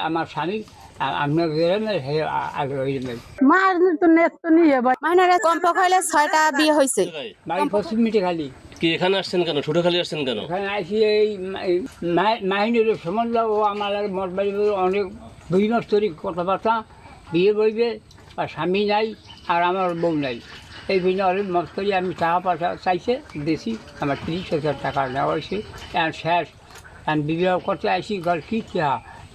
আমার স্বামী আপনার আগে মার তো নেট তো নিয়ে ভাই মাহিনারে কম্পক হইলে 6টা বিয়ে হয়েছে। বাড়ি পশ্চিম মিটে খালি কি এখানে আসছেন কেন? ছোটখালি আসছেন কেন? ওখানে আসি এই মাহিনীর সম্বন্ধ ও আমার মঠ বাড়ি অনেক 2 মাস ধরে কথাবার্তা বিয়ে বইবে আর স্বামী নাই আর আমার বউ নাই এই জন্য অনেক মত করি আমি টাকা পয়সা চাইছে দিয়েছি আমার 30,000 টাকা নেওয়া হয়েছে এখন শেষ এখন বিবাহ করতে আসি ঘর কি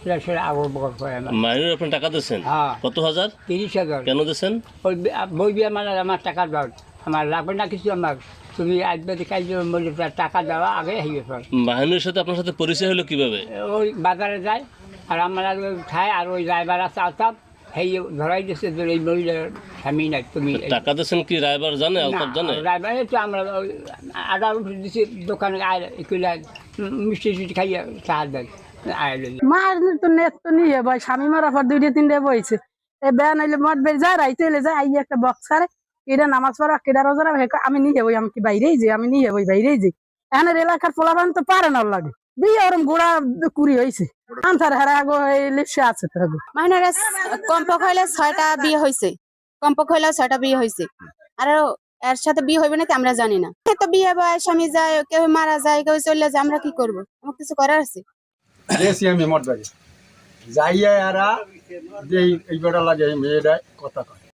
সেটা সেটা আগর বগর করে আমার মাইনের আপনার টাকা দিচ্ছেন? হ্যাঁ। কত হাজার? 30,000 কেন দিচ্ছেন? ওই বই বিয়ে মানে আমার টাকা দাও আমার লাগবে না কিছু আমার তুমি আসবে কাজ টাকা দেওয়া আগে হয়ে গেছে মাহিনের সাথে আপনার সাথে পরিচয় হলো কিভাবে? ওই বাজারে যায় আর আমরা খাই আর ওই ড্রাইভার আছে আলতাপ সেই ধরাই দিচ্ছে যে এই মহিলার স্বামী নাই তুমি টাকা দিচ্ছেন কি ড্রাইভার জানে, আলতাপ জানে? ড্রাইভার তো আমরা আদা উঠে দিচ্ছি দোকানে আয় মিষ্টি টিষ্টি খাইয়ে চাল দেয় আয় মার তো নেট তো নিয়ে ভাই স্বামী মারা পর 2-3 বইছে এ বেন হইলে মদ বের যায় রাইতে এলে যায় আইয়া একটা বক্স করে কেডা নামাজ পড়া কেডা রোজা রাখে আমি নিয়ে বই আমি কি বাইরেই যাই আমি নিয়ে বই বাইরেই যাই এখানের এলাকার পোলাপান তো পারে না লাগে বিয়ে ওরম গোড়া কুড়ি হয়েছে আনসার হারা আগো এই লিপসে আছে তো মাহিনারে কম্পক হইলে 6টা বিয়ে হয়েছে। কম্পক হইলে 6টা বিয়ে হয়েছে। আর এর সাথে বিয়ে হইবে নাকি আমরা জানি না। তো বিয়ে হয় স্বামী যায় কেউ মারা যায় কেউ চলে যায় আমরা কি করবো? আমার কিছু করার আছে? গেছি আমি মঠ বাড়ি যাইয়া এরা যে এই বেড়া লাগে এই মেয়েরা কথা কয়